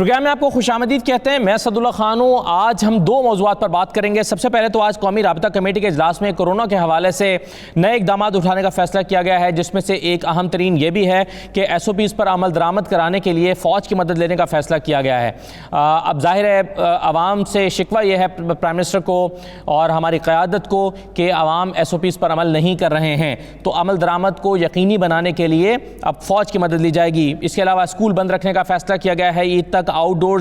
Programme میں آپ کو خوش آمدید کہتے ہیں. میں اسد اللہ خان ہوں. آج ہم دو موضوعات پر بات کریں گے. سب سے پہلے تو آج قومی رابطہ کمیٹی کے اجلاس میں کورونا کے حوالے سے نئے اقدامات اٹھانے کا فیصلہ کیا گیا ہے، جس میں سے ایک اہم ترین یہ بھی ہے کہ ایس او پیز پر عمل درآمد کرانے کے لیے فوج کی مدد لینے کا فیصلہ کیا گیا ہے. اب ظاہر ہے عوام سے شکوہ یہ ہے پرائم منسٹر کو اور ہماری قیادت کو کہ عوام ایس او پیز پر عمل نہیں کر رہے ہیں، تو عمل درآمد کو یقینی بنانے کے لیے اب فوج کی مدد لی جائے گی. اس کے علاوہ اسکول بند رکھنے کا فیصلہ کیا گیا ہے. عید تک آؤٹ ڈور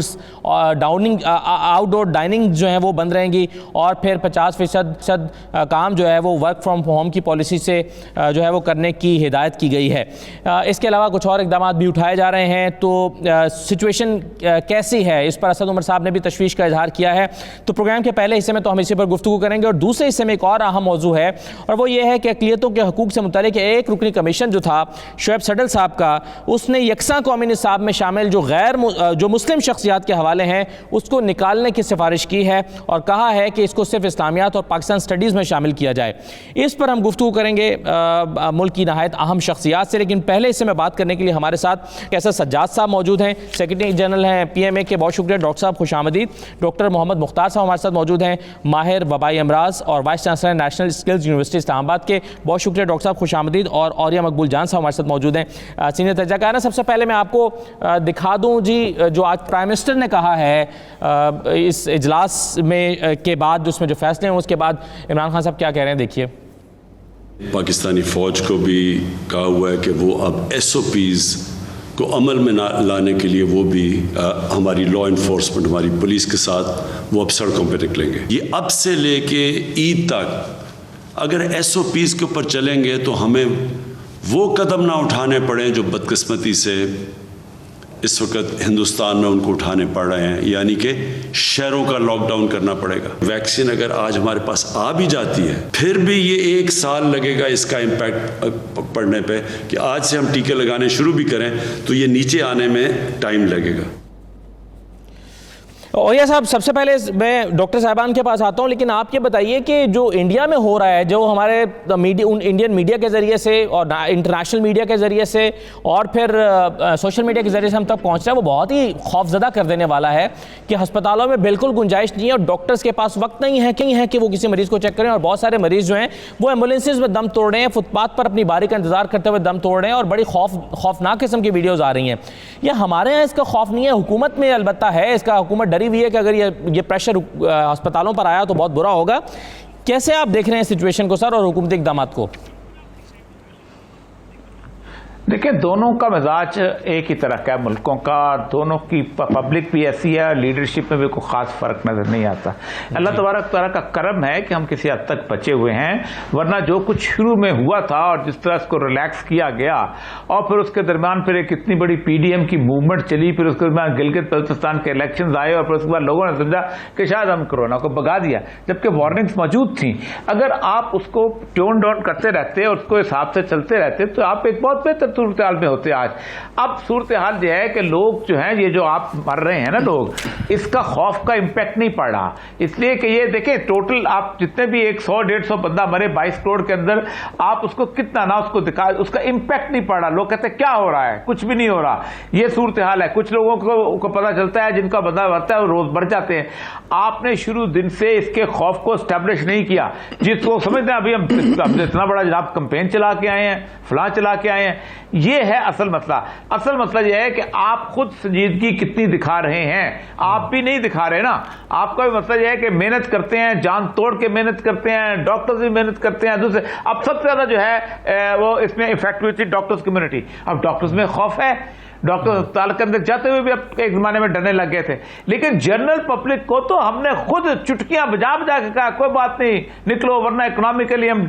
ڈائننگ جو ہیں وہ بند رہیں گی، اور پھر 50% کام جو ہے وہ ورک فرام ہوم کی پالیسی سے جو ہے وہ کرنے کی ہدایت کی گئی ہے. اس کے علاوہ کچھ اور اقدامات بھی اٹھائے جا رہے ہیں. تو سچویشن کیسی ہے اس پر اسد عمر صاحب نے بھی تشویش کا اظہار کیا ہے. تو پروگرام کے پہلے حصے میں تو ہم اسی پر گفتگو کریں گے، اور دوسرے حصے میں ایک اور اہم موضوع ہے، اور وہ یہ ہے کہ اقلیتوں کے حقوق سے متعلق ایک رکنی کمیشن جو تھا شعیب سڈل صاحب کا، اس نے یکساں قومی نصاب میں شامل جو مسلم شخصیات کے حوالے ہیں اس کو نکالنے کی سفارش کی ہے، اور کہا ہے کہ اس کو صرف اسلامیات اور پاکستان سٹڈیز میں شامل کیا جائے. اس پر ہم گفتگو کریں گے ملک کی نہایت اہم شخصیات سے. لیکن پہلے اس سے میں بات کرنے کے لیے ہمارے ساتھ کیسر سجاد صاحب موجود ہیں، سیکرٹری جنرل ہیں پی ایم اے کے. بہت شکریہ ڈاکٹر صاحب، خوش آمدید. ڈاکٹر محمد مختار صاحب ہمارے ساتھ موجود ہیں، ماہر وبائی امراض اور vice chancellor National Skills University Islamabad کے. بہت شکریہ ڈاکٹر صاحب، خوش آمدید. اور اوریہ مقبول جان صاحب ہمارے ساتھ موجود ہیں، سینئر تجزیہ کار ہیں. سب سے پہلے میں آپ کو دکھا دوں جی جو آج پرائم منسٹر نے کہا ہے اس اجلاس میں کے بعد اس میں جو فیصلے ہیں اس کے بعد عمران خان صاحب کیا کہہ رہے ہیں، دیکھیے. پاکستانی فوج کو بھی کہا ہوا ہے کہ وہ اب ایس او پیز کو عمل میں لانے کے لیے وہ بھی ہماری لا انفورسمنٹ، ہماری پولیس کے ساتھ وہ اب سڑکوں پہ نکلیں گے. یہ اب سے لے کے عید تک اگر ایس او پیز کے اوپر چلیں گے تو ہمیں وہ قدم نہ اٹھانے پڑیں جو بدقسمتی سے اس وقت ہندوستان میں ان کو اٹھانے پڑ رہے ہیں، یعنی کہ شہروں کا لاک ڈاؤن کرنا پڑے گا. ویکسین اگر آج ہمارے پاس آ بھی جاتی ہے پھر بھی یہ 1 سال لگے گا اس کا امپیکٹ پڑنے پہ، کہ آج سے ہم ٹیکے لگانے شروع بھی کریں تو یہ نیچے آنے میں ٹائم لگے گا. اوریہ صاحب، سب سے پہلے میں ڈاکٹر صاحبان کے پاس آتا ہوں، لیکن آپ یہ بتائیے کہ جو انڈیا میں ہو رہا ہے، جو ہمارے انڈین میڈیا کے ذریعے سے اور انٹرنیشنل میڈیا کے ذریعے سے اور پھر سوشل میڈیا کے ذریعے سے ہم تک پہنچ رہا ہے، وہ بہت ہی خوفزدہ کر دینے والا ہے کہ ہسپتالوں میں بالکل گنجائش نہیں ہے اور ڈاکٹرز کے پاس وقت نہیں ہے کہ وہ کسی مریض کو چیک کریں، اور بہت سارے مریض جو ہیں وہ ایمبولینسز میں دم توڑ رہے ہیں، فٹ پاتھ پر اپنی باری کا انتظار کرتے ہوئے دم توڑ رہے ہیں، اور بڑی خوفناک قسم کی ویڈیوز آ رہی ہیں. یہ ہمارے یہاں اس کا خوف نہیں ہے، حکومت میں البتہ ہے اس کا. حکومت ڈری ہوئی ہے کہ اگر یہ پریشر ہسپتالوں پر آیا تو بہت برا ہوگا. کیسے آپ دیکھ رہے ہیں سچویشن کو سر اور حکومتی اقدامات کو؟ دیکھیں، دونوں کا مزاج ایک ہی طرح کا ہے ملکوں کا، دونوں کی پبلک بھی ایسی ہے، لیڈرشپ میں بھی کوئی خاص فرق نظر نہیں آتا. اللہ تبارک تعالیٰ کا کرم ہے کہ ہم کسی حد تک بچے ہوئے ہیں، ورنہ جو کچھ شروع میں ہوا تھا اور جس طرح اس کو ریلیکس کیا گیا، اور پھر اس کے درمیان پھر ایک اتنی بڑی پی ڈی ایم کی موومنٹ چلی، پھر اس کے درمیان گلگت بلتستان کے الیکشنز آئے، اور پھر اس کے بعد لوگوں نے سمجھا کہ شاید ہم کورونا کو بھگا دیا، جبکہ وارننگز موجود تھیں. اگر آپ اس کو ٹون ڈاؤن کرتے رہتے اور اس کو حساب سے چلتے رہتے تو آپ ایک بہت بہتر صورتحال میں ہوتے. آج اب صورتحال یہ ہے کہ لوگ جو ہیں، یہ جو آپ مر رہے ہیں نا لوگ، اس کا خوف کا امپیکٹ نہیں پڑ رہا، اس لیے کہ یہ دیکھیں ٹوٹل آپ جتنے بھی 100-150 بندہ مرے 22 کروڑ کے اندر، آپ اس کو کتنا نہ اس کو دکھا، اس کا امپیکٹ نہیں پڑ رہا. لوگ کہتے ہیں کیا ہو رہا ہے، کچھ بھی نہیں ہو رہا. یہ صورتحال ہے. کچھ لوگوں کو پتہ چلتا ہے، جن کا بندہ مرتا ہے وہ روز بڑھ جاتے ہیں. آپ نے شروع دن سے اس کے خوف کو اسٹیبلش نہیں کیا. جس کو سمجھتے ہیں ابھی ہم نے اتنا بڑا جناب کمپین چلا کے آئے ہیں، فلاں چلا کے آئے ہیں، یہ ہے اصل مسئلہ. اصل مسئلہ یہ ہے کہ آپ خود سنجیدگی کتنی دکھا رہے ہیں. آپ بھی نہیں دکھا رہے نا. آپ کا بھی مسئلہ یہ ہے کہ محنت کرتے ہیں، جان توڑ کے محنت کرتے ہیں، ڈاکٹرز بھی محنت کرتے ہیں. دوسرے اب سب سے زیادہ جو ہے وہ اس میں افیکٹ ہوئی تھی ڈاکٹرز کمیونٹی. اب ڈاکٹرز میں خوف ہے، ڈاکٹر اسپتال کے اندر جاتے ہوئے بھی اب ایک زمانے میں ڈرنے لگ گئے تھے. لیکن جنرل پبلک کو تو ہم نے خود چٹکیاں بجا بجا کے کہا کوئی بات نہیں نکلو، ورنہ اکنامیکلی ہم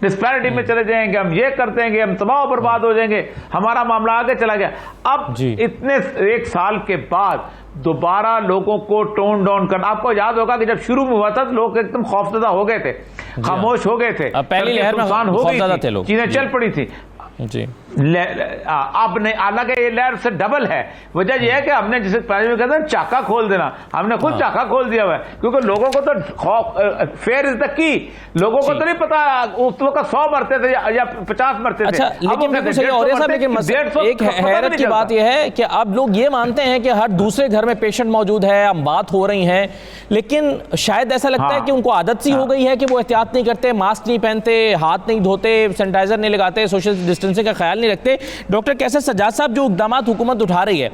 ڈسپیرٹی میں چلے جائیں گے، ہم یہ کر دیں گے، ہم تباہ و برباد ہو جائیں گے، ہمارا معاملہ آگے چلا گیا. اب اتنے 1 سال کے بعد دوبارہ لوگوں کو ٹون ڈاؤن کرنا. آپ کو یاد ہوگا کہ جب شروع میں ہوا تھا تو لوگ ایک دم خوفزدہ ہو گئے تھے، خاموش ہو گئے تھے، پہلی لہر میں ہو گئی تھی، چیزیں چل پڑی تھی. اب نہیں، حالانکہ یہ لہر سے ڈبل ہے. وجہ یہ ہے کہ ہم نے جسے پہلے میں کہتے ہیں چاکا کھول دینا، ہم نے خود چاکا کھول دیا ہوا ہے، کیونکہ لوگوں کو تو فیئر از دا کی. لوگوں کو تو نہیں پتا اس وقت 100 مرتے تھے یا 50 مرتے تھے. اچھا لیکن بالکل صحیح اور صاحب، لیکن ایک حیرت کی بات یہ ہے کہ اب لوگ یہ مانتے ہیں کہ ہر دوسرے گھر میں پیشنٹ موجود ہے، اب بات ہو رہی ہیں، لیکن شاید ایسا لگتا ہے کہ ان کو عادت سی ہو گئی ہے کہ وہ احتیاط نہیں کرتے، ماسک نہیں پہنتے، ہاتھ نہیں دھوتے، سینیٹائزر نہیں لگاتے، سوشل ڈسٹینسنگ کا خیال نہیں رکھتے. ڈاکٹر کیسر سجاد صاحب، جو اقدامات حکومت اٹھا رہی ہے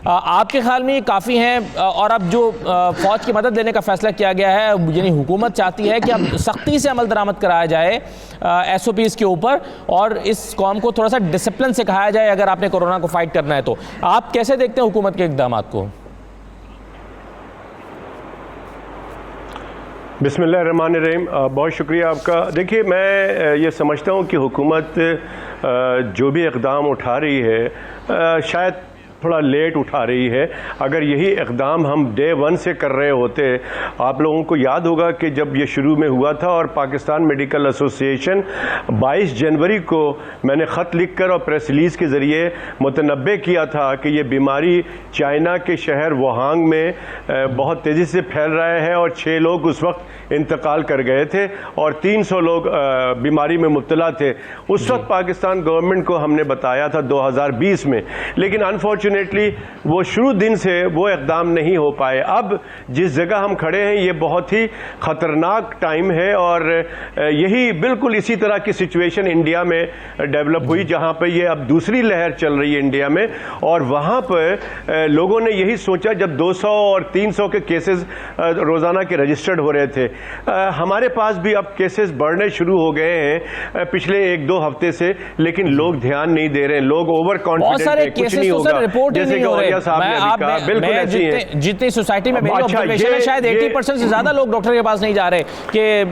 آپ کے خیال میں یہ کافی ہیں؟ اور اب جو فوج کی مدد لینے کا فیصلہ کیا گیا ہے، یعنی حکومت چاہتی ہے کہ اب سختی سے عمل درآمد کرایا جائے ایس او پیز کے اوپر، اور اس قوم کو تھوڑا سا ڈسپلن سکھایا جائے اگر آپ نے کورونا کو فائٹ کرنا ہے تو. آپ کیسے دیکھتے ہیں حکومت کے اقدامات کو؟ بسم اللہ الرحمن الرحیم. بہت شکریہ آپ کا. دیکھیے میں یہ سمجھتا ہوں کہ حکومت جو بھی اقدام اٹھا رہی ہے شاید تھوڑا لیٹ اٹھا رہی ہے. اگر یہی اقدام ہم ڈے 1 سے کر رہے ہوتے، آپ لوگوں کو یاد ہوگا کہ جب یہ شروع میں ہوا تھا اور پاکستان میڈیکل ایسوسی ایشن 22 جنوری کو میں نے خط لکھ کر اور پریس ریلیز کے ذریعے متنبع کیا تھا کہ یہ بیماری چائنا کے شہر ووہانگ میں بہت تیزی سے پھیل رہا ہے اور 6 لوگ اس وقت انتقال کر گئے تھے اور 300 لوگ بیماری میں مبتلا تھے. اس وقت پاکستان گورنمنٹ کو ہم نے بتایا تھا 2020 میں، لیکن انفارچونیٹلی وہ شروع دن سے وہ اقدام نہیں ہو پائے. اب جس جگہ ہم کھڑے ہیں یہ بہت ہی خطرناک ٹائم ہے، اور یہی بالکل اسی طرح کی سچویشن انڈیا میں ڈیولپ ہوئی جہاں پہ یہ اب دوسری لہر چل رہی ہے انڈیا میں. اور وہاں پہ لوگوں نے یہی سوچا جب 200 اور 300 کے کیسز روزانہ کے رجسٹرڈ ہو رہے تھے. ہمارے پاس بھی اب کیسز بڑھنے شروع ہو گئے ہیں پچھلے 1-2 ہفتے سے، لیکن لوگ دھیان نہیں دے رہے ہیں. لوگ اوور کانفیڈنٹ ہیں کچھ نہیں ہوگا، جیسے کہ اوریا صاحب نے بھی کہا. بالکل ایسی ہیں جتنی سوسائٹی میں میری آبزرویشن ہے شاید 80% سے زیادہ لوگ ڈاکٹر کے پاس نہیں جا رہے کہ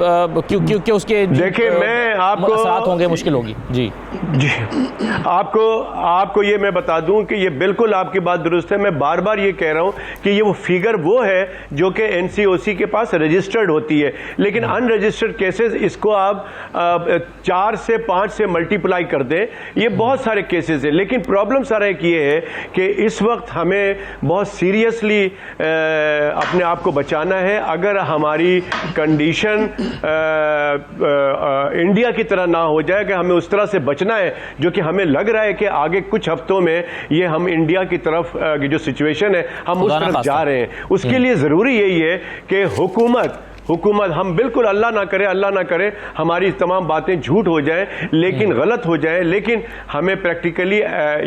اس کے دیکھیں میں آپ کو اثرات ہوں گے، مشکل ہوگی. جی آپ کو یہ میں بتا دوں کہ یہ بالکل آپ کی بات درست ہے. میں بار بار یہ کہہ رہا ہوں کہ یہ وہ فیگر وہ ہے جو کہ NCOC کے پاس رجسٹرڈ ہوتی ہے، لیکن ان رجسٹرڈ کیسز اس کو آپ 4 سے 5 سے ملٹیپلائی کر دیں، یہ بہت سارے کیسز ہیں. لیکن پرابلم سارا ایک یہ ہے کہ اس وقت ہمیں بہت سیریسلی اپنے آپ کو بچانا ہے. اگر ہماری کنڈیشن انڈیا کی طرح نہ ہو جائے کہ ہمیں اس طرح سے بچنا ہے جو کہ ہمیں لگ رہا ہے کہ آگے کچھ ہفتوں میں یہ ہم انڈیا کی طرف جو سچویشن ہے ہم اس طرف جا رہے ہیں. اس کے لیے ضروری یہی ہے کہ حکومت ہم بالکل اللہ نہ کرے ہماری تمام باتیں جھوٹ ہو جائیں، لیکن غلط ہو جائیں، لیکن ہمیں پریکٹیکلی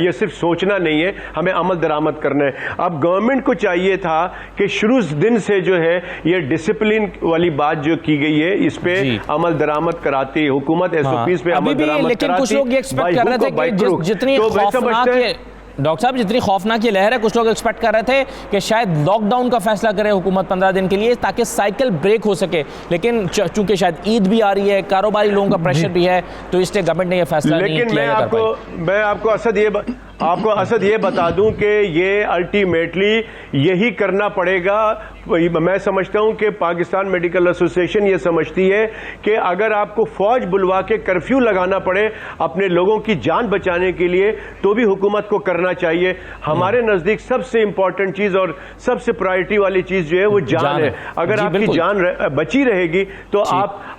یہ صرف سوچنا نہیں ہے، ہمیں عمل درآمد کرنا ہے. اب گورنمنٹ کو چاہیے تھا کہ شروع دن سے جو ہے یہ ڈسپلن والی بات جو کی گئی ہے اس پہ عمل درآمد کراتی، حکومت ایس او پیز پہ عمل درآمد کراتی. لیکن کچھ لوگ یہ ایکسپیکٹ کر رہے تھے کہ جتنی خوفناک ڈاکٹر صاحب جتنی خوفناک یہ لہر ہے، کچھ لوگ ایکسپیکٹ کر رہے تھے کہ شاید لاک ڈاؤن کا فیصلہ کرے حکومت 15 دن کے لیے تاکہ سائیکل بریک ہو سکے، لیکن چونکہ شاید عید بھی آ رہی ہے، کاروباری لوگوں کا پریشر بھی ہے، تو اس لیے گورنمنٹ نے یہ فیصلہ نہیں کیا. لیکن میں آپ کو اسد یہ بتا دوں کہ یہ الٹیمیٹلی یہی کرنا پڑے گا. میں سمجھتا ہوں کہ پاکستان میڈیکل ایسوسی ایشن یہ سمجھتی ہے کہ اگر آپ کو فوج بلوا کے کرفیو لگانا پڑے اپنے لوگوں کی جان بچانے کے لیے تو بھی حکومت کو کرنا چاہیے. ہمارے نزدیک سب سے امپورٹنٹ چیز اور سب سے پرائرٹی والی چیز جو ہے وہ جان ہے. اگر آپ کی جان بچی رہے گی تو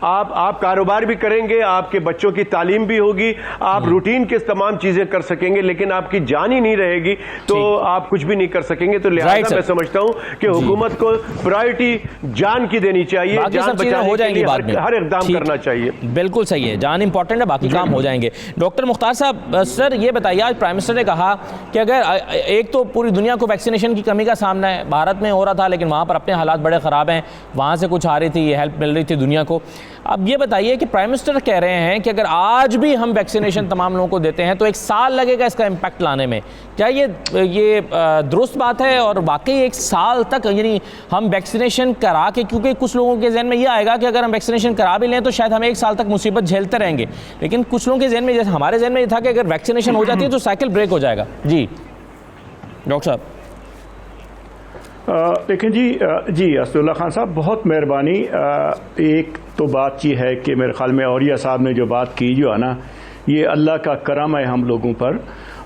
آپ کاروبار بھی کریں گے، آپ کے بچوں کی تعلیم بھی ہوگی، آپ روٹین کے تمام چیزیں کر سکیں گے، لیکن آپ کی جان ہی نہیں رہے گی تو آپ کچھ بھی نہیں کر سکیں گے. تو لہٰذا میں سمجھتا ہوں کہ حکومت کو پرائرٹی جان کی دینی چاہیے، جان بچانے کے لیے ہر اقدام کرنا چاہیے. بالکل صحیح ہے، جان امپورٹنٹ ہے، باقی کام ہو جائیں گے. ڈاکٹر مختار صاحب، سر یہ بتائیے، آج پرائم منسٹر نے کہا کہ اگر ایک تو پوری دنیا کو ویکسینیشن کی کمی کا سامنا ہے، بھارت میں ہو رہا تھا لیکن وہاں پر اپنے حالات بڑے خراب ہیں، وہاں سے کچھ آ رہی تھی، ہیلپ مل رہی تھی دنیا کو. اب یہ بتائیے کہ پرائم منسٹر کہہ رہے ہیں کہ اگر آج بھی ہم ویکسینیشن تمام لوگوں کو دیتے ہیں تو 1 سال لگے گا اس کا امپیکٹ لانے میں. کیا یہ درست بات ہے؟ اور واقعی 1 سال تک یعنی ہم ویکسینیشن کرا کے، کیونکہ کچھ لوگوں کے ذہن میں یہ آئے گا کہ اگر ہم ویکسینیشن کرا بھی لیں تو شاید ہمیں 1 سال تک مصیبت جھیلتے رہیں گے، لیکن کچھ لوگوں کے ذہن میں، جیسے ہمارے ذہن میں یہ تھا کہ اگر ویکسینیشن ہو جاتی ہے تو سائیکل بریک ہو جائے گا. جی ڈاکٹر صاحب. دیکھیں جی اسد اللہ خان صاحب، بہت مہربانی. ایک تو بات یہ ہے کہ میرے خیال میں اوریا صاحب نے جو بات کی جو ہے نا یہ اللہ کا کرم ہے ہم لوگوں پر.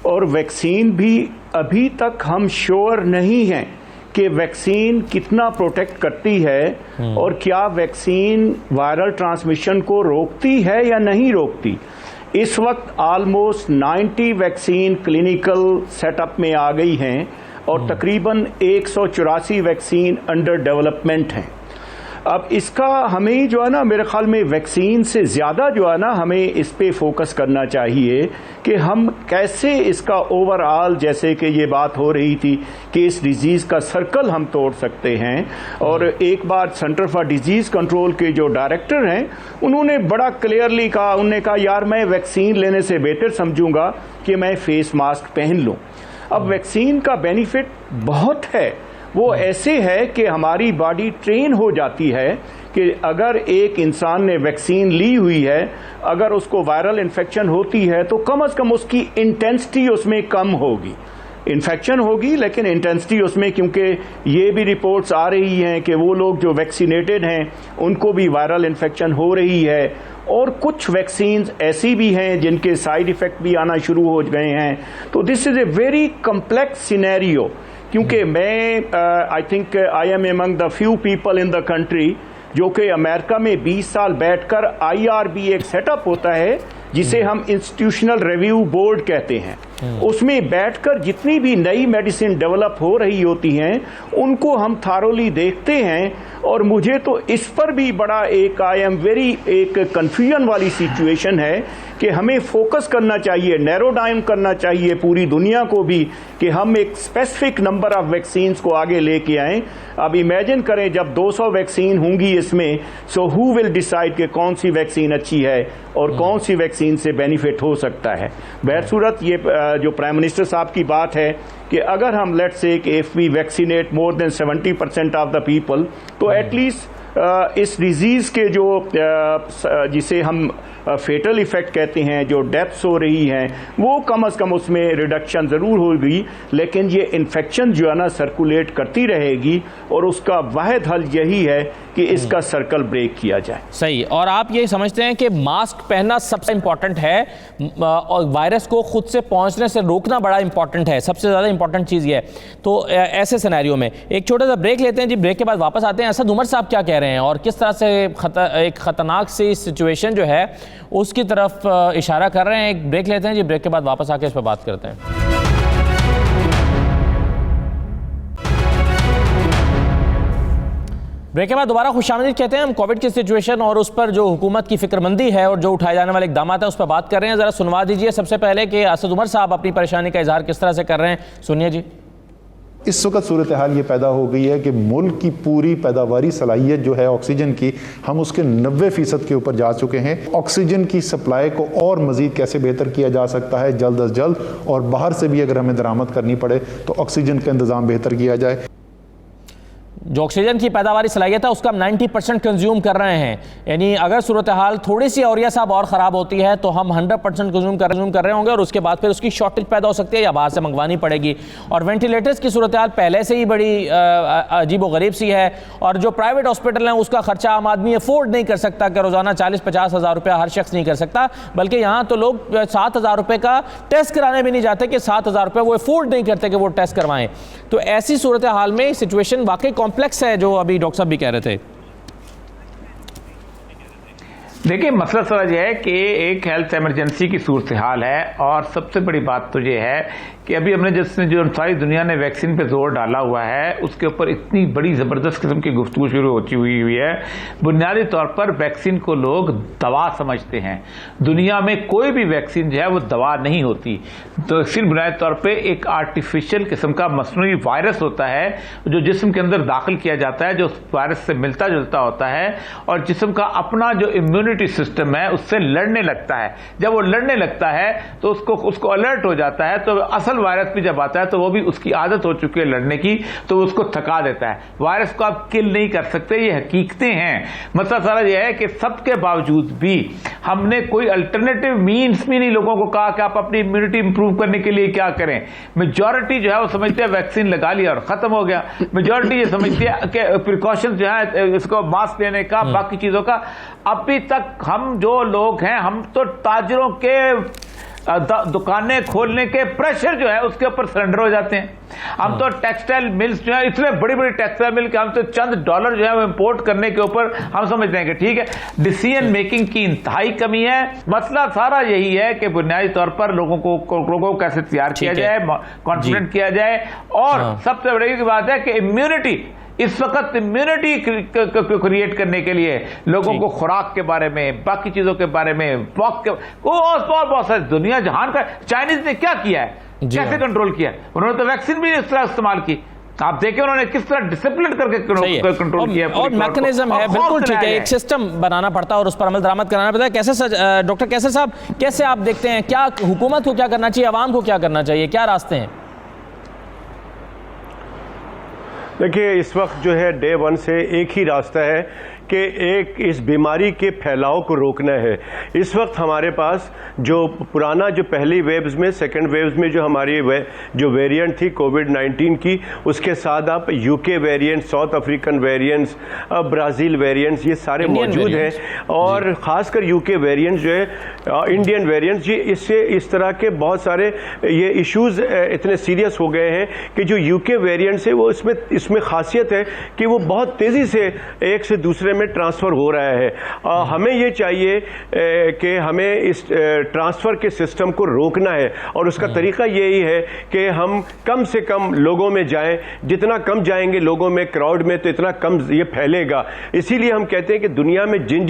اور ویکسین بھی ابھی تک ہم شور نہیں ہیں کہ ویکسین کتنا پروٹیکٹ کرتی ہے اور کیا ویکسین وائرل ٹرانسمیشن کو روکتی ہے یا نہیں روکتی. اس وقت almost 90 vaccine clinical set up میں آ گئی ہیں اور تقریباً 184 ویکسین انڈر ڈیولپمنٹ ہیں. اب اس کا ہمیں جو ہے نا میرے خیال میں ویکسین سے زیادہ جو ہے نا ہمیں اس پہ فوکس کرنا چاہیے کہ ہم کیسے اس کا اوور آل، جیسے کہ یہ بات ہو رہی تھی کہ اس ڈیزیز کا سرکل ہم توڑ سکتے ہیں. اور ایک بار سینٹر فار ڈیزیز کنٹرول کے جو ڈائریکٹر ہیں انہوں نے بڑا کلیئرلی کہا، انہوں نے کہا یار میں ویکسین لینے سے بہتر سمجھوں گا کہ میں فیس ماسک پہن لوں. اب ویکسین کا بینیفٹ بہت ہے، وہ ایسے ہے کہ ہماری باڈی ٹرین ہو جاتی ہے کہ اگر ایک انسان نے ویکسین لی ہوئی ہے، اگر اس کو وائرل انفیکشن ہوتی ہے تو کم از کم اس کی انٹینسٹی اس میں کم ہوگی. انفیکشن ہوگی لیکن انٹینسٹی اس میں، کیونکہ یہ بھی رپورٹس آ رہی ہیں کہ وہ لوگ جو ویکسینیٹڈ ہیں ان کو بھی وائرل انفیکشن ہو رہی ہے. اور کچھ ویکسینز ایسی بھی ہیں جن کے سائیڈ ایفیکٹ بھی آنا شروع ہو گئے ہیں. تو دس از اے ویری کمپلیکس سینیریو، کیونکہ میں I think I am Umang the few people in the country جو کہ امریکہ میں 20 سال بیٹھ کر IRB ایک سیٹ اپ ہوتا ہے جسے ہم انسٹیٹیوشنل ریویو بورڈ کہتے ہیں. اس میں بیٹھ کر جتنی بھی نئی میڈیسن ڈیولپ ہو رہی ہوتی ہیں ان کو ہم تھارولی دیکھتے ہیں. اور مجھے تو اس پر بھی بڑا ایک آئی ایم ویری ایک کنفیوژن والی سچویشن ہے کہ ہمیں فوکس کرنا چاہیے، نیرو ڈاؤن کرنا چاہیے پوری دنیا کو بھی کہ ہم ایک اسپیسیفک نمبر آف ویکسینز کو آگے لے کے آئیں. اب امیجن کریں جب 200 ویکسین ہوں گی اس میں، سو ہو ول ڈیسائیڈ کہ کون سی ویکسین اچھی ہے اور کون سی ویکسین سے بینیفٹ ہو سکتا ہے. بہرصورت یہ جو پرائم منسٹر صاحب کی بات ہے کہ اگر ہم لیٹ سے کہ if we vaccinate more than 70% of the people تو ایٹ لیسٹ اس ڈیزیز کے جو جسے ہم فیٹل ایفیکٹ کہتے ہیں، جو ڈیتھس ہو رہی ہیں، وہ کم از کم اس میں ریڈکشن ضرور ہوگی. لیکن یہ انفیکشن جو ہے نا سرکولیٹ کرتی رہے گی اور اس کا واحد حل یہی ہے کہ اس کا سرکل بریک کیا جائے. صحیح. اور آپ یہ سمجھتے ہیں کہ ماسک پہننا سب سے امپورٹنٹ ہے اور وائرس کو خود سے پہنچنے سے روکنا بڑا امپورٹنٹ ہے، سب سے زیادہ امپورٹنٹ چیز یہ ہے. تو ایسے سینیریو میں ایک چھوٹا سا بریک لیتے ہیں جی، بریک کے بعد واپس آتے ہیں. اسد عمر صاحب کیا کہہ رہے ہیں اور کس طرح سے ایک خطرناک سی سچویشن جو ہے اس کی طرف اشارہ کر رہے ہیں. ایک بریک لیتے ہیں جی، بریک کے بعد واپس آ کے اس پہ بات کرتے ہیں. بریک کے بعد دوبارہ خوش آمدید کہتے ہیں. ہم کووڈ کی سچویشن اور اس پر جو حکومت کی فکر مندی ہے اور جو اٹھائے جانے والے اقدامات ہیں اس پر بات کر رہے ہیں. ذرا سنوا دیجئے سب سے پہلے کہ اسد عمر صاحب اپنی پریشانی کا اظہار کس طرح سے کر رہے ہیں. سنیے جی. اس وقت صورتحال یہ پیدا ہو گئی ہے کہ ملک کی پوری پیداواری صلاحیت جو ہے آکسیجن کی، ہم اس کے 90% کے اوپر جا چکے ہیں. آکسیجن کی سپلائی کو اور مزید کیسے بہتر کیا جا سکتا ہے جلد از جلد، اور باہر سے بھی اگر ہمیں درآمد کرنی پڑے تو آکسیجن کا انتظام بہتر کیا جائے. جو آکسیجن کی پیداواری صلاحیت ہے اس کا ہم 90% کنزیوم کر رہے ہیں. یعنی اگر صورتحال تھوڑی سی اوریا صاحب اور خراب ہوتی ہے تو ہم 100% کنزیوم کر رہے ہوں گے اور اس کے بعد پھر اس کی شارٹیج پیدا ہو سکتی ہے یا باہر سے منگوانی پڑے گی. اور وینٹیلیٹرز کی صورتحال پہلے سے ہی بڑی عجیب و غریب سی ہے اور جو پرائیویٹ ہاسپٹل ہیں اس کا خرچہ عام آدمی افورڈ نہیں کر سکتا کہ روزانہ 40-50 ہزار روپیہ ہر شخص نہیں کر سکتا، بلکہ یہاں تو لوگ 7,000 روپے کا ٹیسٹ کرانے بھی نہیں جاتے کہ 7,000 روپے وہ افورڈ نہیں کرتے کہ وہ ٹیسٹ کروائیں. تو ایسی صورتحال میں سچویشن واقعی کمپلیکس ہے جو ابھی ڈاکٹر صاحب بھی کہہ رہے تھے. دیکھیں مسئلہ سمجھ یہ ہے کہ ایک ہیلتھ ایمرجنسی کی صورتحال ہے اور سب سے بڑی بات تو یہ ہے کہ ابھی ہم نے جو ساری دنیا نے ویکسین پہ زور ڈالا ہوا ہے اس کے اوپر اتنی بڑی زبردست قسم کی گفتگو شروع ہوئی ہے. بنیادی طور پر ویکسین کو لوگ دوا سمجھتے ہیں. دنیا میں کوئی بھی ویکسین جو ہے وہ دوا نہیں ہوتی. تو ویکسین بنیادی طور پہ ایک آرٹیفیشل قسم کا مصنوعی وائرس ہوتا ہے جو جسم کے اندر داخل کیا جاتا ہے، جو اس وائرس سے ملتا جلتا ہوتا ہے اور جسم کا اپنا جو امیونٹی سسٹم ہے اس سے لڑنے لگتا ہے. جب وہ لڑنے لگتا ہے تو اس کو الرٹ ہو جاتا ہے تو اصل وائرس بھی جب آتا ہے تو وہ بھی اس کی عادت ہو چکی ہے لڑنے کی, تو اس کو تھکا دیتا ہے. وائرس کو آپ کل نہیں کر سکتے, یہ حقیقتیں ہیں. مسئلہ سارا یہ ہے کہ سب کے باوجود بھی ہم نے کوئی الٹرنیٹو مینس بھی نہیں لوگوں کو کہا کہ آپ اپنی امیونٹی امپروو کرنے کے لیے کیا کریں. میجورٹی جو ہے وہ سمجھتے ہیں ویکسین لگا لیا اور ختم ہو گیا. میجورٹی یہ سمجھتی ہے کہ پریکاشن جو ہے اس کو ماسک لینے کا, باقی چیزوں کا. ابھی تک ہم جو لوگ ہیں, ہم تو تاجروں کے دکانیں کھولنے کے پریشر جو ہے اس کے اوپر سرنڈر ہو جاتے ہیں. ہم تو ٹیکسٹائل ملز جو ہیں, اتنے بڑی بڑی ٹیکسٹائل مل کے ہم تو چند ڈالر جو ہے وہ امپورٹ کرنے کے اوپر ہم سمجھتے ہیں کہ ٹھیک ہے. ڈیسیژن میکنگ کی انتہائی کمی ہے. مسئلہ سارا یہی ہے کہ بنیادی طور پر لوگوں کو کیسے تیار کیا جائے, کانفیڈنٹ کیا جائے, اور سب سے بڑی بات ہے کہ امیونٹی, اس وقت امیونٹی کریٹ کرنے کے لیے لوگوں کو خوراک کے بارے میں, باقی چیزوں کے بارے میں, بہت ساری دنیا جہان کا. چائنیز نے کیا کیا ہے, کیسے کنٹرول کیا, انہوں نے تو ویکسین بھی اس طرح استعمال کی. آپ دیکھیں انہوں نے کس طرح ڈسپلن کر کے کنٹرول کیا, اور میکنزم ہے, بالکل ٹھیک ہے, ایک سسٹم بنانا پڑتا ہے اور اس پر عمل درآمد کرانا پڑتا ہے. کیسے ڈاکٹر کیسر صاحب, کیسے آپ دیکھتے ہیں, کیا حکومت کو کیا کرنا چاہیے, عوام کو کیا کرنا چاہیے, کیا راستے ہیں؟ دیکھیے اس وقت جو ہے ڈے ون سے ایک ہی راستہ ہے کہ ایک اس بیماری کے پھیلاؤ کو روکنا ہے. اس وقت ہمارے پاس جو پرانا جو پہلی ویوز میں, سیکنڈ ویوز میں جو ہماری جو ویریئنٹ تھی کووڈ-19 کی, اس کے ساتھ آپ یو کے variant, south African variants, Brazil variants, یہ سارے موجود ہیں. اور خاص کر یو کے ویریئنٹ جو ہے, انڈین ویریئنٹس, یہ اس سے اس طرح کے بہت سارے یہ ایشوز اتنے سیریس ہو گئے ہیں کہ جو یو کے ویریئنٹس ہے وہ اس میں خاصیت ہے کہ وہ بہت تیزی سے ایک سے دوسرے میں ٹرانسفر ہو رہا ہے. ہمیں یہ چاہیے کہ ہمیں اس ٹرانسفر کے سسٹم کو روکنا ہے, اور اس کا طریقہ یہی ہے کہ ہم کم سے کم لوگوں میں جائیں. جتنا کم جائیں گے لوگوں میں, کراؤڈ میں, تو اتنا کم یہ پھیلے گا. اسی لیے ہم کہتے ہیں کہ دنیا میں جن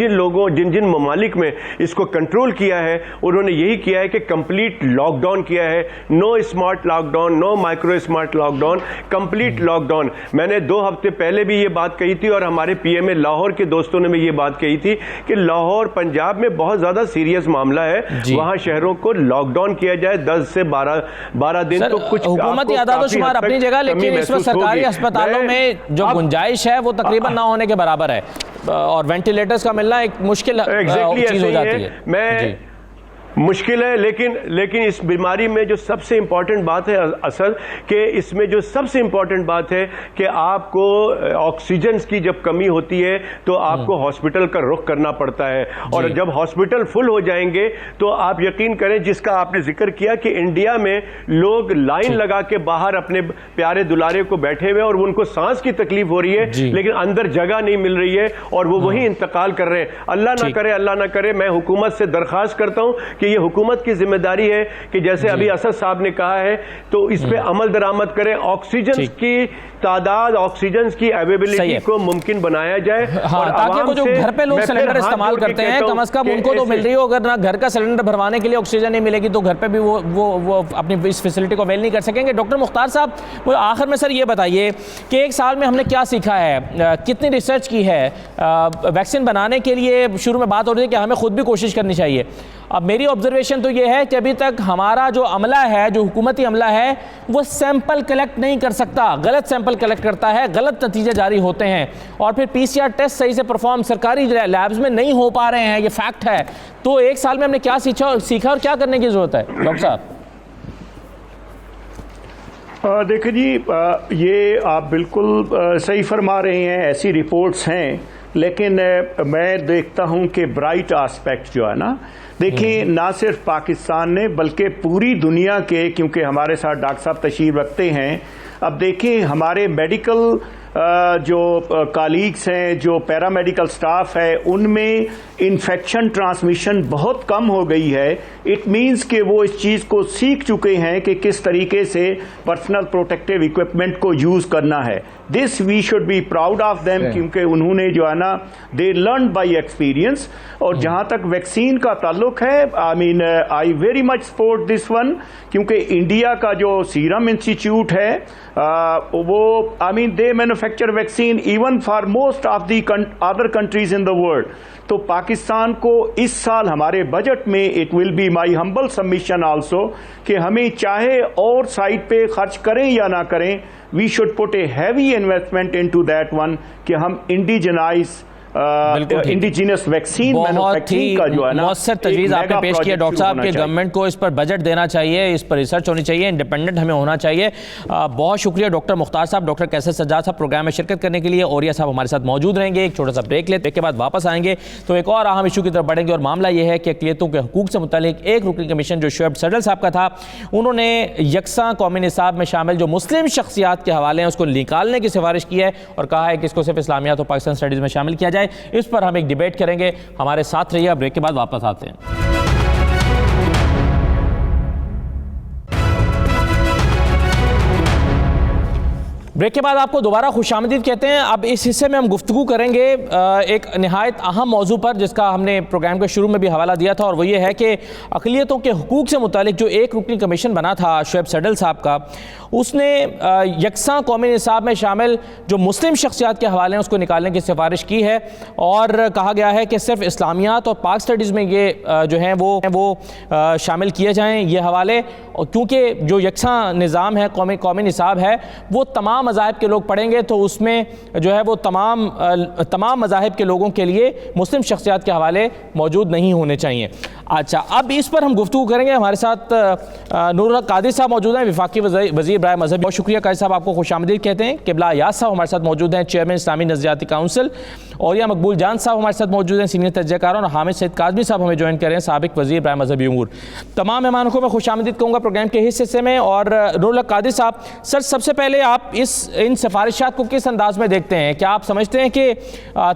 جن ممالک میں اس کو کنٹرول کیا ہے, انہوں نے یہی کیا ہے کہ کمپلیٹ لاک ڈاؤن کیا ہے. No smart lockdown, no micro smart lockdown, complete lockdown. میں نے 2 ہفتے پہلے بھی یہ بات کہی تھی, اور ہمارے پی ایم اے لاہور کے دوستوں نے بھی یہ بات کہی تھی کہ لاہور پنجاب میں بہت زیادہ سیریس معاملہ ہے. وہاں شہروں کو لاک ڈاؤن کیا جائے 10 سے 12 دن. تو کچھ حکومتی اعداد و شمار اپنی جگہ, لیکن اس وقت سرکاری اسپتالوں میں جو گنجائش ہے وہ تقریباً نہ ہونے کے برابر ہے, اور وینٹیلیٹرز کا ملنا ایک مشکل چیز ہو جاتی ہے. مشکل ہے, لیکن اس بیماری میں جو سب سے امپورٹنٹ بات ہے اصل, کہ اس میں جو سب سے امپورٹنٹ بات ہے کہ آپ کو آکسیجنز کی جب کمی ہوتی ہے تو آپ کو ہاسپٹل کا رخ کرنا پڑتا ہے. اور جب ہاسپٹل فل ہو جائیں گے تو آپ یقین کریں, جس کا آپ نے ذکر کیا کہ انڈیا میں لوگ لائن لگا کے باہر اپنے پیارے دلارے کو بیٹھے ہوئے, اور ان کو سانس کی تکلیف ہو رہی ہے, لیکن اندر جگہ نہیں مل رہی ہے, اور وہ وہیں انتقال کر رہے ہیں. اللہ نہ کرے میں حکومت سے درخواست کرتا ہوں کہ یہ حکومت کی ذمہ داری ہے کہ جیسے ابھی اسد صاحب نے کہا ہے تو اس پہ عمل درآمد کریں. آکسیجن کی تعداد, آکسیجن کی اویلیبلٹی کو ممکن بنایا جائے. تاکہ وہ جو گھر پہ لوگ سلنڈر استعمال کرتے ہیں کم از کم ان کو تو مل رہی ہو. اگر نہ گھر کا سلنڈر بھروانے کے لیے آکسیجن نہیں ملے گی تو گھر پہ بھی وہ اپنی اس فیسلٹی کو اویل نہیں کر سکیں گے. ڈاکٹر مختار صاحب, وہ آخر میں سر یہ بتائیے کہ ایک سال میں ہم نے کیا سیکھا ہے, کتنی ریسرچ کی ہے ویکسین بنانے کے لیے؟ شروع میں بات ہو رہی ہے کہ ہمیں خود بھی کوشش کرنی چاہیے. اب میری آبزرویشن تو یہ ہے کہ ابھی تک ہمارا جو عملہ ہے, جو حکومتی عملہ ہے, وہ سیمپل کلیکٹ نہیں کر سکتا, غلط سیمپل کلیکٹ کرتا ہے, غلط نتیجے جاری ہوتے ہیں, اور پھر پی سی آر ٹیسٹ صحیح سے پرفارم سرکاری لیبز میں نہیں ہو پا رہے ہیں. یہ فیکٹ ہے. تو ایک سال میں ہم نے کیا سیکھا اور کیا کرنے کی ضرورت ہے ڈاکٹر صاحب؟ دیکھیں جی, یہ آپ بالکل صحیح فرما رہے ہیں, ایسی رپورٹس ہیں, لیکن میں دیکھتا ہوں کہ برائٹ آسپیکٹ جو ہے نا, دیکھیں نہ صرف پاکستان نے بلکہ پوری دنیا کے, کیونکہ ہمارے ساتھ ڈاکٹر صاحب تشریف رکھتے ہیں. اب دیکھیں ہمارے میڈیکل جو کالیگس ہیں, جو پیرامیڈیکل سٹاف ہے, ان میں انفیکشن ٹرانسمیشن بہت کم ہو گئی ہے. اٹ مینس کہ وہ اس چیز کو سیکھ چکے ہیں کہ کس طریقے سے پرسنل پروٹیکٹیو اکوپمنٹ کو یوز کرنا ہے. This we should be proud of them, کیونکہ انہوں نے جو ہے نا دے لرن بائی ایکسپیرئنس. اور جہاں تک ویکسین کا تعلق ہے, I very much support this one, کیونکہ انڈیا کا جو سیرم انسٹیٹیوٹ ہے وہ دے manufacture vaccine even for most of the other countries in the world. تو پاکستان کو اس سال ہمارے بجٹ میں it will be my humble submission also کہ ہمیں چاہے اور سائٹ پہ خرچ کریں یا نہ کریں we should put a heavy investment into that one کہ ہم انڈیجنائز انڈیجینس ویکسین مینوفیکچرنگ کا جو ہے نا مؤثر تجویز آپ نے پیش کیا ڈاکٹر صاحب کہ گورنمنٹ کو اس پر بجٹ دینا چاہیے, اس پر ریسرچ ہونی چاہیے, انڈیپینڈنٹ ہمیں ہونا چاہیے. بہت شکریہ ڈاکٹر مختار صاحب, ڈاکٹر کیسر سجاد صاحب پروگرام میں شرکت کرنے کے لیے. اوریا صاحب ہمارے ساتھ موجود رہیں گے, ایک چھوٹا سا بریک لیتے کے بعد واپس آئیں گے تو ایک اور اہم ایشو کی طرف بڑھیں گے, اور معاملہ یہ ہے کہ اقلیتوں کے حقوق سے متعلق ایک رکنی کمیشن جو شعیب صدر صاحب کا تھا, انہوں نے یکساں قومی نصاب میں شامل جو مسلم شخصیات کے حوالے ہیں اس کو نکالنے کی سفارش کی ہے اور کہا ہے کہ اس کو صرف اسلامیات اور پاکستان اسٹڈیز میں شامل کیا جائے. اس پر ہم ایک ڈیبیٹ کریں گے, ہمارے ساتھ رہیے. بریک کے بعد واپس آتے ہیں. بریک کے بعد آپ کو دوبارہ خوش آمدید کہتے ہیں. اب اس حصے میں ہم گفتگو کریں گے ایک نہایت اہم موضوع پر جس کا ہم نے پروگرام کے شروع میں بھی حوالہ دیا تھا, اور وہ یہ ہے کہ اقلیتوں کے حقوق سے متعلق جو ایک رکنی کمیشن بنا تھا شعیب صدر صاحب کا, اس نے یکساں قومی نصاب میں شامل جو مسلم شخصیات کے حوالے ہیں اس کو نکالنے کی سفارش کی ہے, اور کہا گیا ہے کہ صرف اسلامیات اور پاک اسٹڈیز میں یہ جو ہیں وہ شامل کیے جائیں یہ حوالے, کیونکہ جو یکساں نظام ہے قومی نصاب ہے وہ تمام مذاہب کے لوگ پڑھیں گے تو اس میں جو ہے وہ تمام مذاہب کے لوگوں کے لیے مسلم شخصیات کے حوالے موجود نہیں ہونے چاہیے. اچھا, اب اس پر ہم گفتگو کریں گے. ہمارے ساتھ نور الحق قادری صاحب موجود ہیں, وفاقی وزیر برائے مذہب. بہت شکریہ قادری صاحب, آپ کو خوش آمدید کہتے ہیں. قبلہ ایاز صاحب ہمارے ساتھ موجود ہیں, چیئرمین اسلامی نظریاتی کونسل. اوریا مقبول جان صاحب ہمارے ساتھ موجود ہیں, سینئر تجزیہ کار. اور حامد سید کاظمی صاحب ہمیں جوائن کر رہے ہیں, سابق وزیر برائے مذہبی امور. تمام مہمانوں کو میں خوش آمدید کہوں گا پروگرام کے اس حصے میں. اور نور الحق قادری صاحب, سب سے پہلے آپ ان سفارشات کو کس انداز میں دیکھتے ہیں؟ کیا آپ سمجھتے ہیں کہ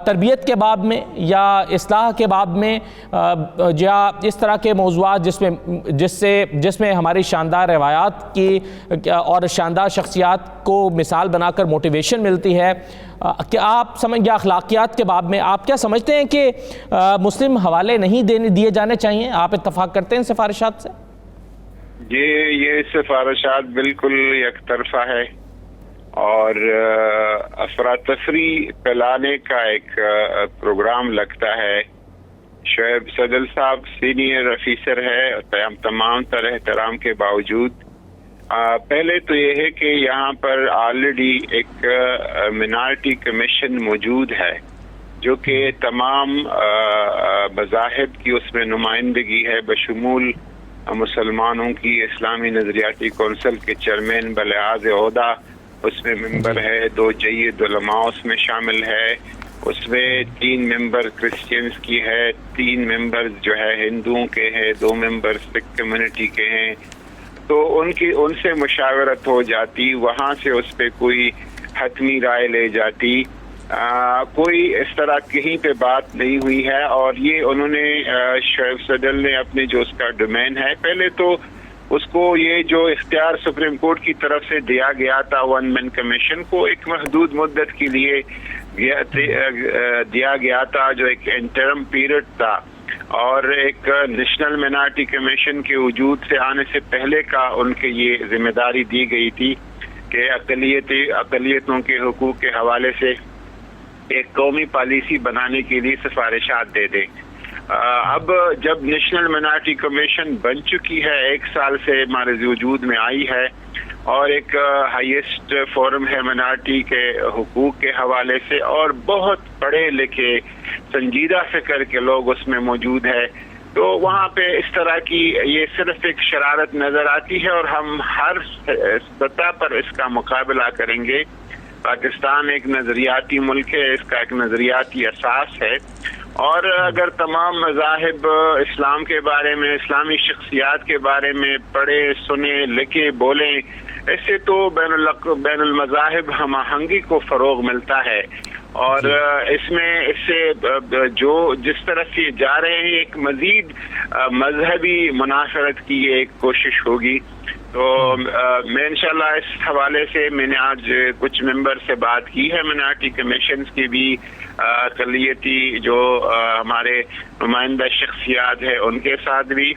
تربیت کے باب میں یا اصلاح کے باب میں یا اس طرح کے موضوعات جس میں ہماری شاندار روایات کی اور شاندار شخصیات کو مثال بنا کر موٹیویشن ملتی ہے, کہ آپ یا اخلاقیات کے باب میں آپ کیا سمجھتے ہیں کہ مسلم حوالے نہیں دیے جانے چاہیے؟ آپ اتفاق کرتے ہیں ان سفارشات سے؟ جی, یہ سفارشات بالکل یک طرفہ ہے اور افراتفری پھیلانے کا ایک پروگرام لگتا ہے. شعیب صدر صاحب سینئر افیسر ہے, تمام تر احترام کے باوجود. پہلے تو یہ ہے کہ یہاں پر آلریڈی ایک منارٹی کمیشن موجود ہے جو کہ تمام مذاہب کی اس میں نمائندگی ہے, بشمول مسلمانوں کی. اسلامی نظریاتی کونسل کے چیئرمین بلحاظ عہدہ اس میں ممبر ہے, 2 جید علماء اس میں شامل ہے, اس میں 3 ممبر کرسچنز کی ہے, 3 ممبر جو ہے ہندوؤں کے ہیں, 2 ممبر سکھ کمیونٹی کے ہیں. تو ان سے مشاورت ہو جاتی, وہاں سے اس پہ کوئی حتمی رائے لے جاتی. کوئی اس طرح کہیں پہ بات نہیں ہوئی ہے. اور یہ انہوں نے شعیب صدر نے اپنے جو اس کا ڈومین ہے, پہلے تو اس کو یہ جو اختیار سپریم کورٹ کی طرف سے دیا گیا تھا 1 مین کمیشن کو ایک محدود مدت کے لیے دیا گیا تھا, جو ایک انٹرم پیریڈ تھا, اور ایک نیشنل مائنارٹی کمیشن کے وجود سے آنے سے پہلے کا ان کے یہ ذمہ داری دی گئی تھی کہ اقلیتوں کے حقوق کے حوالے سے ایک قومی پالیسی بنانے کے لیے سفارشات دے دیں. اب جب نیشنل مائنارٹی کمیشن بن چکی ہے, 1 سال سے ہمارے وجود میں آئی ہے, اور ایک ہائیسٹ فورم ہے مائنارٹی کے حقوق کے حوالے سے, اور بہت پڑھے لکھے سنجیدہ فکر کے لوگ اس میں موجود ہے, تو وہاں پہ اس طرح کی یہ صرف ایک شرارت نظر آتی ہے. اور ہم ہر سطح پر اس کا مقابلہ کریں گے. پاکستان ایک نظریاتی ملک ہے, اس کا ایک نظریاتی اساس ہے, اور اگر تمام مذاہب اسلام کے بارے میں, اسلامی شخصیات کے بارے میں پڑھے سنے لکھے بولیں, اس سے تو بین المذاہب ہم آہنگی کو فروغ ملتا ہے. اور اس سے جو جس طرح سے جا رہے ہیں ایک مزید مذہبی منافرت کی یہ ایک کوشش ہوگی. تو میں انشاءاللہ اس حوالے سے میں نے آج کچھ ممبر سے بات کی ہے, مائنارٹی کمیشنز کی بھی, اقلیتی جو ہمارے نمائندہ شخصیات ہیں ان کے ساتھ بھی,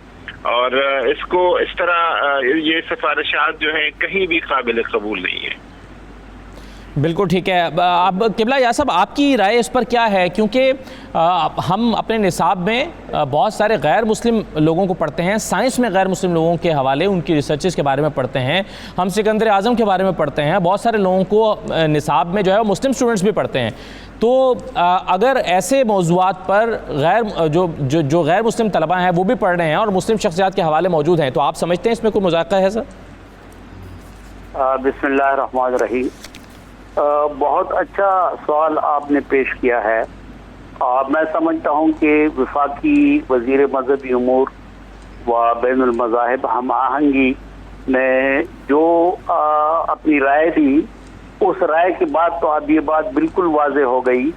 اور اس کو اس طرح یہ سفارشات جو ہیں کہیں بھی قابل قبول نہیں ہے. بالکل ٹھیک ہے. اب قبلہ یا صاحب آپ کی رائے اس پر کیا ہے؟ کیونکہ ہم اپنے نصاب میں بہت سارے غیر مسلم لوگوں کو پڑھتے ہیں, سائنس میں غیر مسلم لوگوں کے حوالے ان کی ریسرچز کے بارے میں پڑھتے ہیں, ہم سکندر اعظم کے بارے میں پڑھتے ہیں, بہت سارے لوگوں کو نصاب میں جو ہے وہ مسلم اسٹوڈنٹس بھی پڑھتے ہیں. تو اگر ایسے موضوعات پر جو غیر مسلم طلباء ہیں وہ بھی پڑھ رہے ہیں اور مسلم شخصیات کے حوالے موجود ہیں, تو آپ سمجھتے ہیں اس میں کوئی مذاکرہ ہے سر؟ بسم اللہ الرحمن الرحیم. بہت اچھا سوال آپ نے پیش کیا ہے. میں سمجھتا ہوں کہ وفاقی وزیر مذہبی امور و بین المذاہب ہم آہنگی نے جو اپنی رائے دی, اس رائے کے بعد تو اب یہ بات بالکل واضح ہو گئی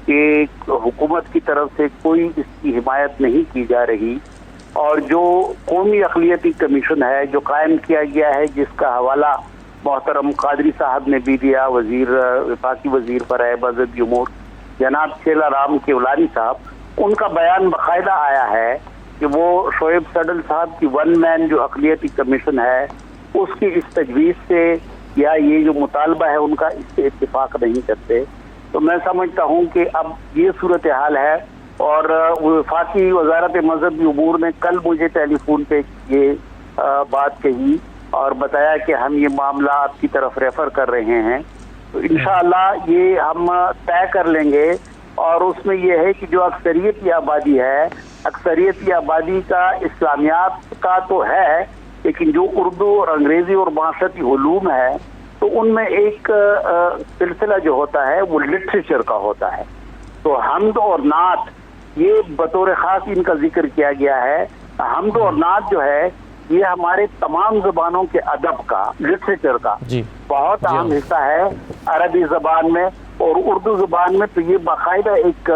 کہ حکومت کی طرف سے کوئی اس کی حمایت نہیں کی جا رہی, اور جو قومی اقلیتی کمیشن ہے جو قائم کیا گیا ہے, جس کا حوالہ محترم قادری صاحب نے بھی دیا, وفاقی وزیر برائے مذہبی امور جناب چیلا رام کیولانی صاحب, ان کا بیان باقاعدہ آیا ہے کہ وہ شعیب صدل صاحب کی ون مین جو اقلیتی کمیشن ہے اس کی اس تجویز سے یا یہ جو مطالبہ ہے ان کا اس سے اتفاق نہیں کرتے. تو میں سمجھتا ہوں کہ اب یہ صورتحال ہے, اور وفاقی وزارت مذہبی امور نے کل مجھے ٹیلی فون پہ یہ بات کہی اور بتایا کہ ہم یہ معاملہ آپ کی طرف ریفر کر رہے ہیں. تو انشاءاللہ یہ ہم طے کر لیں گے, اور اس میں یہ ہے کہ جو اکثریتی آبادی ہے, اکثریتی آبادی کا اسلامیات کا تو ہے, لیکن جو اردو اور انگریزی اور معاشرتی علوم ہے تو ان میں ایک سلسلہ جو ہوتا ہے وہ لٹریچر کا ہوتا ہے. تو حمد اور نعت یہ بطور خاص ان کا ذکر کیا گیا ہے. حمد اور نعت جو ہے یہ ہمارے تمام زبانوں کے ادب کا, لٹریچر کا بہت اہم حصہ ہے عربی زبان میں اور اردو زبان میں. تو یہ باقاعدہ ایک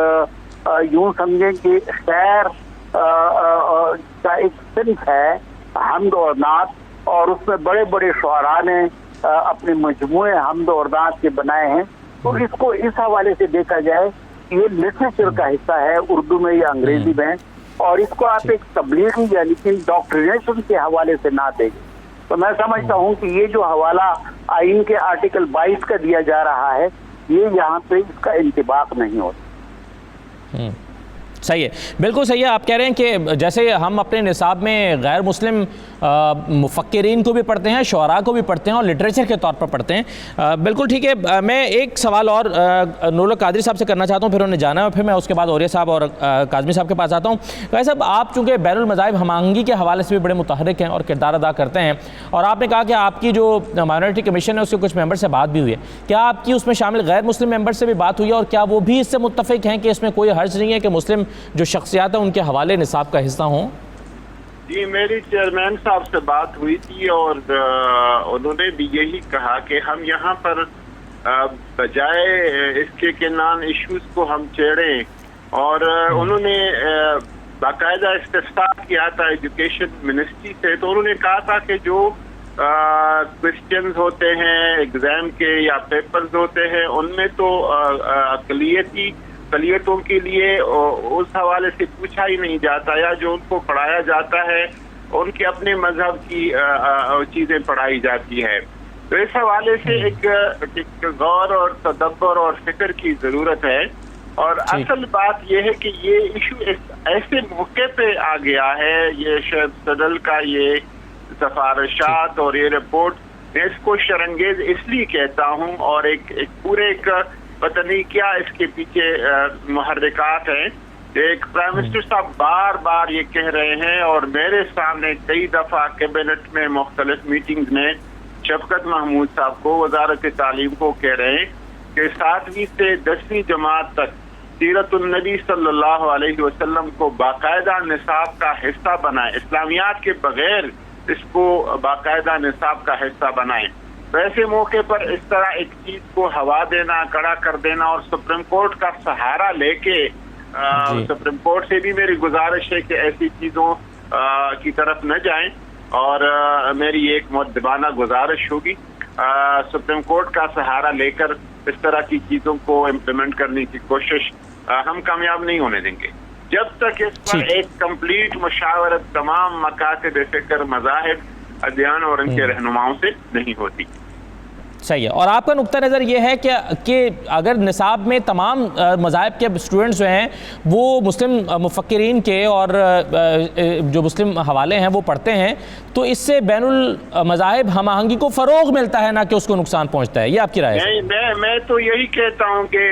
یوں سمجھیں کہ شعر کا ایک صنف ہے حمد اور نعت, اور اس میں بڑے بڑے شعراء نے اپنے مجموعے حمد اور نعت کے بنائے ہیں. تو اس کو اس حوالے سے دیکھا جائے یہ لٹریچر کا حصہ ہے اردو میں یا انگریزی میں, اور اس کو آپ ایک تبلیغی یا لیکن ڈاکٹرینیشن کے حوالے سے نہ دیں گے. تو میں سمجھتا ہوں کہ یہ جو حوالہ آئین کے آرٹیکل 22 کا دیا جا رہا ہے یہ یہاں پہ اس کا انطباق نہیں ہوتا. صحیح ہے, بالکل صحیح ہے. آپ کہہ رہے ہیں کہ جیسے ہم اپنے نصاب میں غیر مسلم مفکرین کو بھی پڑھتے ہیں, شعراء کو بھی پڑھتے ہیں اور لٹریچر کے طور پر پڑھتے ہیں. بالکل ٹھیک ہے. میں ایک سوال اور نور قادری صاحب سے کرنا چاہتا ہوں, پھر انہیں جانا ہے, پھر میں اس کے بعد اوریہ صاحب اور کاظمی صاحب کے پاس آتا ہوں. بھائی صاحب, آپ چونکہ بین المذاہب ہم آہنگی کے حوالے سے بھی بڑے متحرک ہیں اور کردار ادا کرتے ہیں, اور آپ نے کہا کہ آپ کی جو مائنورٹی کمیشن ہے اس کے کچھ ممبر سے بات بھی ہوئی ہے, کیا آپ کی اس میں شامل غیر مسلم ممبر سے بھی بات ہوئی ہے, اور کیا وہ بھی اس سے متفق ہیں کہ اس میں کوئی حرج نہیں ہے کہ مسلم جو شخصیات ہیں ان کے حوالے نصاب کا حصہ ہوں؟ جی, میری چیئرمین صاحب سے بات ہوئی تھی اور انہوں نے بھی یہی کہا کہ ہم یہاں پر بجائے اس کے کہ نان ایشوز کو ہم چھیڑیں, اور انہوں نے باقاعدہ استفسار کیا تھا ایجوکیشن منسٹری سے. تو انہوں نے کہا تھا کہ جو کوسچنز ہوتے ہیں ایگزام کے یا پیپرز ہوتے ہیں ان میں تو اقلیتوں کے لیے اس حوالے سے پوچھا ہی نہیں جاتا, یا جو ان کو پڑھایا جاتا ہے ان کے اپنے مذہب کی چیزیں پڑھائی جاتی ہے. تو اس حوالے سے ایک غور اور تدبر اور فکر کی ضرورت ہے. اور اصل بات یہ ہے کہ یہ ایشو ایسے موقع پہ آ گیا ہے, یہ شعیب صدل کا یہ سفارشات اور یہ رپورٹ, میں اس کو شرنگیز اس لیے کہتا ہوں, اور ایک پورے پتہ نہیں کیا اس کے پیچھے محرکات ہیں. ایک پرائم منسٹر صاحب بار بار یہ کہہ رہے ہیں, اور میرے سامنے کئی دفعہ کیبنٹ میں مختلف میٹنگز میں شفقت محمود صاحب کو وزارت تعلیم کو کہہ رہے ہیں کہ 7ویں سے 10ویں جماعت تک سیرت النبی صلی اللہ علیہ وسلم کو باقاعدہ نصاب کا حصہ بنائیں, اسلامیات کے بغیر اس کو باقاعدہ نصاب کا حصہ بنائیں. ویسے موقع پر اس طرح ایک چیز کو ہوا دینا, کڑا کر دینا, اور سپریم کورٹ کا سہارا لے کے سپریم کورٹ سے بھی میری گزارش ہے کہ ایسی چیزوں کی طرف نہ جائیں, اور میری ایک مؤدبانہ گزارش ہوگی سپریم کورٹ کا سہارا لے کر اس طرح کی چیزوں کو امپلیمنٹ کرنے کی کوشش ہم کامیاب نہیں ہونے دیں گے جب تک اس پر ایک کمپلیٹ مشاورت تمام مکاتب فکر, مذاہب, ادیان اور ان کے رہنماؤں سے نہیں ہوتی. صحیح ہے. اور آپ کا نقطہ نظر یہ ہے کہ اگر نصاب میں تمام مذاہب کے اسٹوڈنٹس جو ہیں وہ مسلم مفکرین کے اور جو مسلم حوالے ہیں وہ پڑھتے ہیں تو اس سے بین المذاہب ہم آہنگی کو فروغ ملتا ہے نہ کہ اس کو نقصان پہنچتا ہے. یہ آپ کی رائے ہے؟ میں تو یہی کہتا ہوں کہ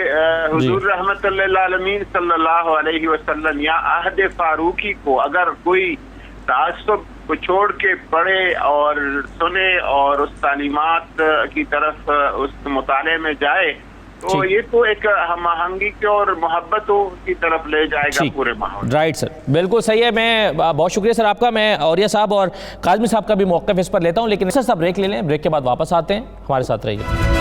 حضور رحمت اللہ للعالمین صلی اللہ علیہ وسلم یا عہد فاروقی کو اگر کوئی تعصب کو چھوڑ کے پڑھے اور سنے اور اس تعلیمات کی طرف اس مطالعے میں جائے تو یہ تو ایک ہم آہنگی کی اور محبتوں کی طرف لے جائے گا پورے ماحول. رائٹ سر, بالکل صحیح ہے. میں بہت شکریہ سر آپ کا. میں اوریہ صاحب اور کاظمی صاحب کا بھی موقف اس پر لیتا ہوں, لیکن سر بریک لے لیں, بریک کے بعد واپس آتے ہیں. ہمارے ساتھ رہیے.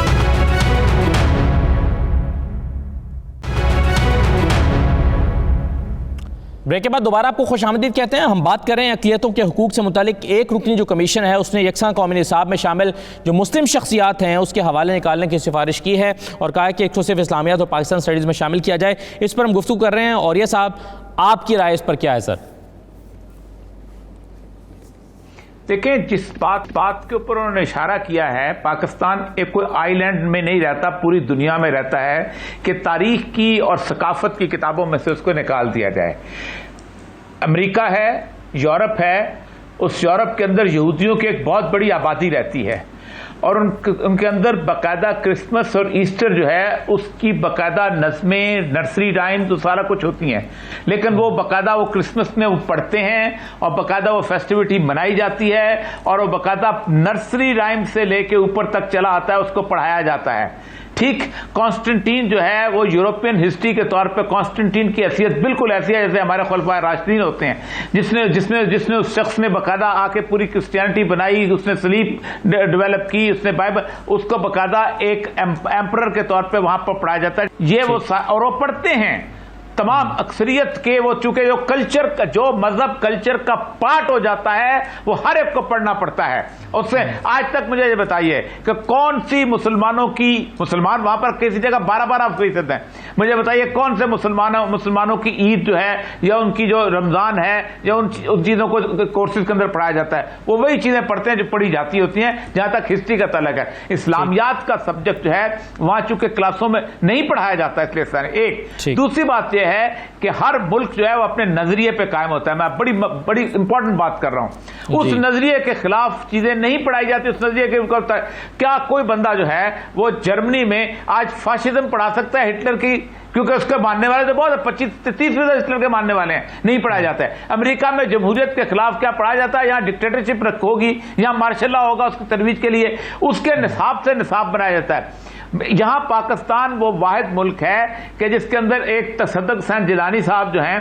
بریک کے بعد دوبارہ آپ کو خوش آمدید کہتے ہیں. ہم بات کریں اقلیتوں کے حقوق سے متعلق. ایک رکنی جو کمیشن ہے اس نے یکساں قومی نصاب میں شامل جو مسلم شخصیات ہیں اس کے حوالے نکالنے کی سفارش کی ہے اور کہا ہے کہ ایکسکلوسیو اسلامیات اور پاکستان اسٹڈیز میں شامل کیا جائے. اس پر ہم گفتگو کر رہے ہیں. اوریہ صاحب, آپ کی رائے اس پر کیا ہے سر؟ دیکھیں, جس بات کے اوپر انہوں نے اشارہ کیا ہے, پاکستان ایک کوئی آئی لینڈ میں نہیں رہتا, پوری دنیا میں رہتا ہے کہ تاریخ کی اور ثقافت کی کتابوں میں سے اس کو نکال دیا جائے. امریکہ ہے, یورپ ہے, اس یورپ کے اندر یہودیوں کی ایک بہت بڑی آبادی رہتی ہے اور ان کے اندر باقاعدہ کرسمس اور ایسٹر جو ہے اس کی باقاعدہ نظمیں, نرسری رائم تو سارا کچھ ہوتی ہیں, لیکن وہ باقاعدہ وہ کرسمس میں وہ پڑھتے ہیں اور باقاعدہ وہ فیسٹیوٹی منائی جاتی ہے اور وہ باقاعدہ نرسری رائم سے لے کے اوپر تک چلا آتا ہے, اس کو پڑھایا جاتا ہے. ٹھیک, کانسٹنٹین جو ہے وہ یورپین ہسٹری کے طور پہ کانسٹنٹین کی حیثیت بالکل ایسی ہے جیسے ہمارے خلفائے راشدین ہوتے ہیں, جس نے اس شخص نے باقاعدہ آ کے پوری کرسچینٹی بنائی, اس نے سلیب ڈیولپ کی, اس نے بائبل, اس کو باقاعدہ ایک ایمپرر کے طور پہ وہاں پر پڑھایا جاتا ہے. یہ وہ اور وہ پڑھتے ہیں تمام اکثریت کے, وہ چونکہ جو کلچر کا, جو مذہب کلچر کا پارٹ ہو جاتا ہے وہ ہر ایک کو پڑھنا پڑتا ہے. اس سے آج تک مجھے یہ بتائیے کہ کون سی مسلمان وہاں پر کسی جگہ 12% ہیں, مجھے بتائیے کون سے مسلمانوں کی عید جو ہے یا ان کی جو رمضان ہے یا ان چیزوں کو کورسز کے اندر پڑھایا جاتا ہے, وہ وہی چیزیں پڑھتے ہیں جو پڑھی جاتی ہوتی ہیں جہاں تک ہسٹری کا تعلق ہے. اسلامیات کا سبجیکٹ جو ہے وہاں چونکہ کلاسوں میں نہیں پڑھایا جاتا ہے, اس لیے ایک. دوسری بات ہے کہ ہر ملک جو ہے وہ اپنے نظریے پہ قائم ہوتا ہے. میں بڑی امپورٹنٹ بات کر رہا ہوں. اس نظریے کے خلاف چیزیں نہیں پڑھائی جاتی. اس نظریے کے کیا کوئی بندہ جو ہے وہ جرمنی میں آج فاشزم پڑھا سکتا ہے ہٹلر کی, کیونکہ اس کے ماننے والے تو بہت 25-30% ہٹلر کے ماننے والے ہیں, نہیں پڑھایا جاتا ہے. امریکہ میں جمہوریت کے خلاف کیا پڑھایا جاتا ہے؟ یہاں ڈکٹیٹرشپ ہوگی, یہاں مارشل لا ہوگا اس کی ترویج کے لیے, اس کے نصاب سے نصاب بنایا جاتا ہے. یہاں پاکستان وہ واحد ملک ہے کہ جس کے اندر ایک تصدق حسین جیلانی صاحب جو ہیں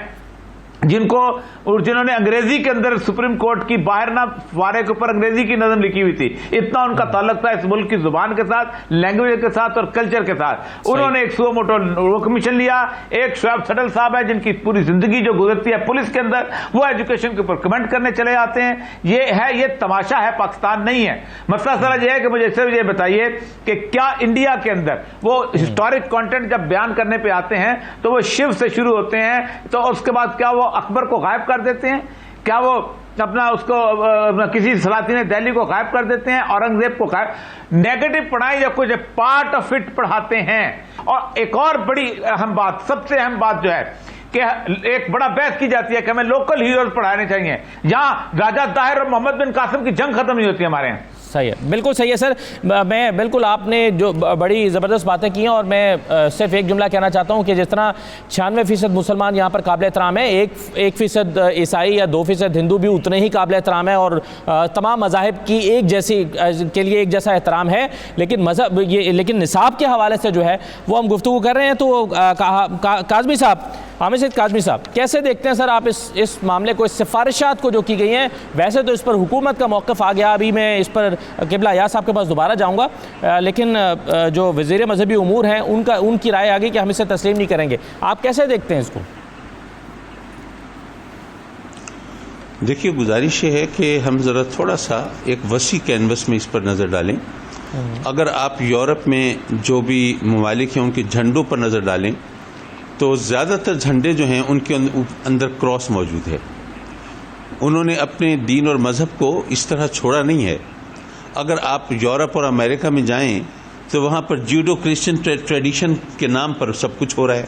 جنہوں نے انگریزی کے اندر سپریم کورٹ کی باہر نہ فوارے کے اوپر انگریزی کی نظم لکھی ہوئی تھی. اتنا ان کا تعلق تھا اس ملک کی زبان کے ساتھ, لینگویج کے ساتھ اور کلچر کے ساتھ. انہوں نے ایک سو موٹو کمیشن لیا. ایک شعیب سٹل صاحب ہے جن کی پوری زندگی جو گزرتی ہے پولیس کے اندر, وہ ایجوکیشن کے اوپر کمنٹ کرنے چلے جاتے ہیں. یہ تماشا ہے, پاکستان نہیں ہے. مسئلہ سر یہ ہے کہ مجھے صرف یہ بتائیے کہ کیا انڈیا کے اندر وہ ہسٹورک کانٹینٹ جب بیان کرنے پہ آتے ہیں تو وہ شیو سے شروع ہوتے ہیں, تو اس کے بعد کیا وہ اکبر کو غائب کر دیتے ہیں؟ کیا وہ اپنا اس کو کسی سلاطین دہلی کو غائب کر دیتے ہیں, اورنگزیب کو غائب؟ نیگیٹو پڑھائی یا کچھ پارٹ آف اٹ پڑھاتے ہیں. اور ایک اور بڑی اہم بات, سب سے اہم بات جو ہے کہ ایک بڑا بحث کی جاتی ہے کہ ہمیں لوکل ہیروز پڑھانے چاہیے. یہاں راجہ طاہر اور محمد بن قاسم کی جنگ ختم نہیں ہوتی ہمارے یہاں. صحیح ہے, بالکل صحیح ہے سر. میں بالکل, آپ نے جو بڑی زبردست باتیں کی ہیں, اور میں صرف ایک جملہ کہنا چاہتا ہوں کہ جس طرح 96% مسلمان یہاں پر قابل احترام ہے, 1% عیسائی یا 2% ہندو بھی اتنے ہی قابل احترام ہے, اور تمام مذاہب کی ایک جیسی کے لیے ایک جیسا احترام ہے. لیکن نصاب کے حوالے سے جو ہے وہ ہم گفتگو کر رہے ہیں. تو کاظمی صاحب, عامر سید کاظمی صاحب, کیسے دیکھتے ہیں سر آپ اس معاملے کو, اس سفارشات کو جو کی گئی ہیں؟ ویسے تو اس پر حکومت کا موقف آ گیا, ابھی میں اس پر قبلہ ایاز صاحب کے پاس دوبارہ جاؤں گا, لیکن جو وزیر مذہبی امور ہیں ان کی رائے آ گئی کہ ہم اسے تسلیم نہیں کریں گے. آپ کیسے دیکھتے ہیں اس کو؟ دیکھیے, گزارش یہ ہے کہ ہم ذرا تھوڑا سا ایک وسیع کینوس میں اس پر نظر ڈالیں. اگر آپ یورپ میں جو بھی ممالک ہیں ان کے جھنڈوں پر نظر ڈالیں تو زیادہ تر جھنڈے جو ہیں ان کے اندر کراس موجود ہے. انہوں نے اپنے دین اور مذہب کو اس طرح چھوڑا نہیں ہے. اگر آپ یورپ اور امریکہ میں جائیں تو وہاں پر جوڈو کرسچن ٹریڈیشن کے نام پر سب کچھ ہو رہا ہے.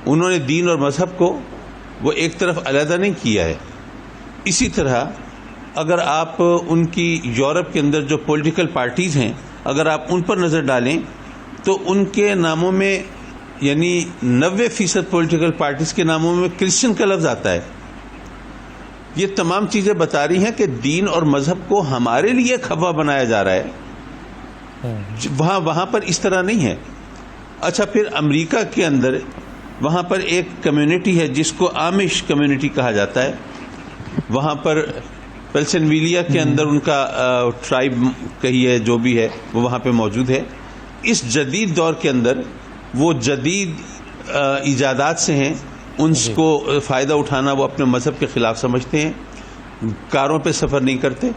انہوں نے دین اور مذہب کو وہ ایک طرف علیحدہ نہیں کیا ہے. اسی طرح اگر آپ ان کی یورپ کے اندر جو پولیٹیکل پارٹیز ہیں اگر آپ ان پر نظر ڈالیں تو ان کے ناموں میں یعنی 90% پولیٹیکل پارٹیز کے ناموں میں کرسچن کا لفظ آتا ہے. یہ تمام چیزیں بتا رہی ہیں کہ دین اور مذہب کو ہمارے لیے کھبا بنایا جا رہا ہے. وہاں پر اس طرح نہیں ہے. اچھا پھر امریکہ کے اندر وہاں پر ایک کمیونٹی ہے جس کو آمش کمیونٹی کہا جاتا ہے. وہاں پر پینسلوینیا کے اندر ان کا ٹرائب کہیے جو بھی ہے وہ وہاں پہ موجود ہے. اس جدید دور کے اندر وہ جدید ایجادات سے ہیں. ان کو فائدہ اٹھانا وہ اپنے مذہب کے خلاف سمجھتے ہیں. کاروں پہ سفر نہیں کرتے,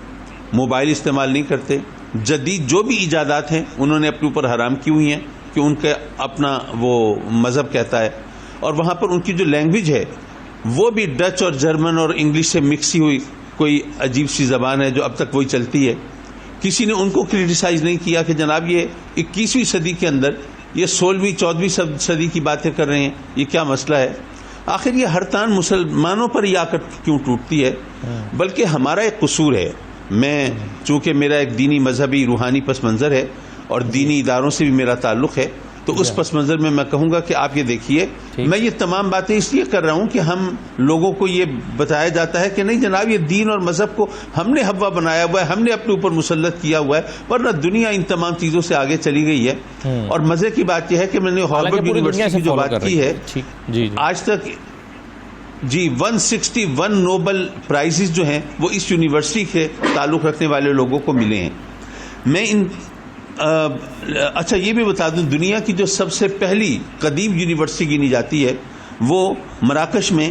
موبائل استعمال نہیں کرتے. جدید جو بھی ایجادات ہیں انہوں نے اپنے اوپر حرام کی ہوئی ہیں کہ ان کا اپنا وہ مذہب کہتا ہے. اور وہاں پر ان کی جو لینگویج ہے وہ بھی ڈچ اور جرمن اور انگلش سے مکسی ہوئی کوئی عجیب سی زبان ہے جو اب تک وہی چلتی ہے. کسی نے ان کو کرٹیسائز نہیں کیا کہ جناب یہ 21ویں صدی کے اندر یہ 16ویں 14ویں صدی کی باتیں کر رہے ہیں, یہ کیا مسئلہ ہے. آخر یہ ہر تان مسلمانوں پر ہی آ کر کیوں ٹوٹتی ہے؟ بلکہ ہمارا ایک قصور ہے. میں چونکہ میرا ایک دینی مذہبی روحانی پس منظر ہے اور دینی اداروں سے بھی میرا تعلق ہے تو اس پس منظر میں کہوں گا کہ آپ یہ دیکھیے, میں یہ تمام باتیں اس لیے کر رہا ہوں کہ ہم لوگوں کو یہ بتایا جاتا ہے کہ نہیں جناب یہ دین اور مذہب کو ہم نے حوا بنایا ہوا ہے, ہم نے اپنے اوپر مسلط کیا ہوا ہے, ورنہ دنیا ان تمام چیزوں سے آگے چلی گئی ہے. اور مزے کی بات یہ ہے کہ میں نے ہارورڈ یونیورسٹی کی جو بات کی ہے آج تک 161 نوبل پرائزز جو ہیں وہ اس یونیورسٹی کے تعلق رکھنے والے لوگوں کو ملے ہیں. میں اچھا یہ بھی بتا دوں دنیا کی جو سب سے پہلی قدیم یونیورسٹی گنی جاتی ہے وہ مراکش میں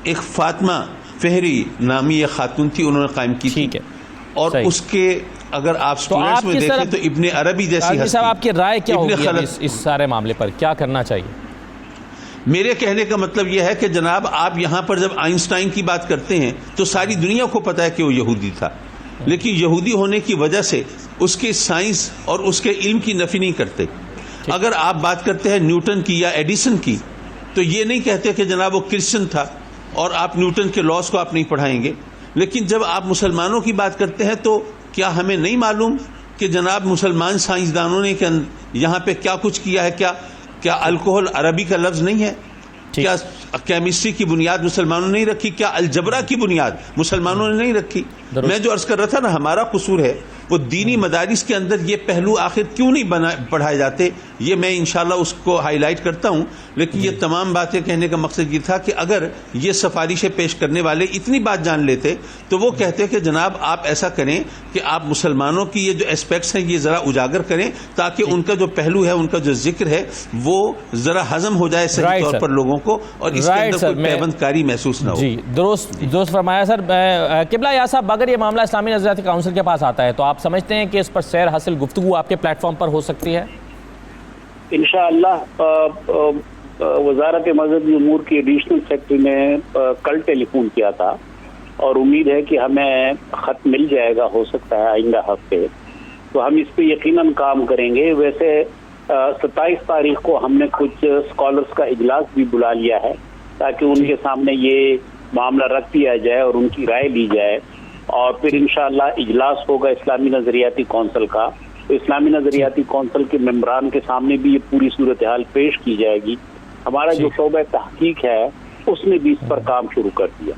ایک فاطمہ فہری نامی ایک خاتون تھی, انہوں نے قائم کی تھی. اور اس کے اگر آپ سٹوڈنٹس میں دیکھیں تو ابن عربی جیسی ہستی. صاحب آپ کی رائے کیا ہوگی اس سارے معاملے پر, کیا کرنا چاہیے؟ میرے کہنے کا مطلب یہ ہے کہ جناب آپ یہاں پر جب آئنسٹائن کی بات کرتے ہیں تو ساری دنیا کو پتا ہے کہ وہ یہودی تھا, لیکن یہودی ہونے کی وجہ سے اس کے سائنس اور اس کے علم کی نفی نہیں کرتے. اگر آپ بات کرتے ہیں نیوٹن کی یا ایڈیسن کی تو یہ نہیں کہتے کہ جناب وہ کرسچن تھا اور آپ نیوٹن کے لاز کو آپ نہیں پڑھائیں گے. لیکن جب آپ مسلمانوں کی بات کرتے ہیں تو کیا ہمیں نہیں معلوم کہ جناب مسلمان سائنسدانوں نے یہاں پہ کیا کچھ کیا ہے؟ کیا الکوہل عربی کا لفظ نہیں ہے؟ کیا کیمسٹری کی بنیاد مسلمانوں نے نہیں رکھی؟ کیا الجبرا کی بنیاد مسلمانوں نے نہیں رکھی؟ میں جو عرض کر رہا تھا نا ہمارا قصور ہے وہ دینی مدارس کے اندر یہ پہلو آخر کیوں نہیں پڑھائے جاتے, یہ میں انشاءاللہ اس کو ہائی لائٹ کرتا ہوں. لیکن یہ تمام باتیں کہنے کا مقصد یہ تھا کہ اگر یہ سفارشیں پیش کرنے والے اتنی بات جان لیتے تو وہ کہتے کہ جناب آپ ایسا کریں کہ آپ مسلمانوں کی یہ جو اسپیکٹس ہیں یہ ذرا اجاگر کریں تاکہ ان کا جو پہلو ہے ان کا جو ذکر ہے وہ ذرا ہضم ہو جائے صحیح طور پر لوگوں کو, اور اس کے اندر کوئی پیوند کاری محسوس نہ ہو. جی درست فرمایا سر. قبلہ یا صاحب اگر یہ معاملہ اسلامی نظریاتی کونسل کے پاس آتا ہے تو آپ سمجھتے ہیں کہ اس پر سیر حاصل گفتگو آپ کے پلیٹ فارم پر ہو سکتی ہے؟ انشاءاللہ وزارت مذہبی امور کی ایڈیشنل سیکرٹری نے کل ٹیلی فون کیا تھا اور امید ہے کہ ہمیں خط مل جائے گا, ہو سکتا ہے آئندہ ہفتے, تو ہم اس پہ یقیناً کام کریں گے. ویسے 27 تاریخ کو ہم نے کچھ اسکالرس کا اجلاس بھی بلا لیا ہے تاکہ ان کے سامنے یہ معاملہ رکھ دیا جائے اور ان کی رائے لی جائے, اور پھر انشاءاللہ اجلاس ہوگا اسلامی نظریاتی کونسل کا. تو اسلامی نظریاتی کونسل کے ممبران کے سامنے بھی یہ پوری صورتحال پیش کی جائے گی. ہمارا جو شعبہ تحقیق ہے اس نے بھی اس پر کام شروع کر دیا.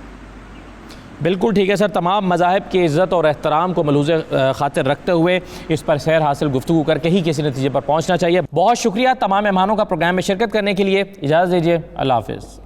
بالکل ٹھیک ہے سر. تمام مذاہب کی عزت اور احترام کو ملحوظ خاطر رکھتے ہوئے اس پر سیر حاصل گفتگو کر کے ہی کسی نتیجے پر پہنچنا چاہیے. بہت شکریہ تمام مہمانوں کا پروگرام میں شرکت کرنے کے لیے. اجازت دیجیے, اللہ حافظ.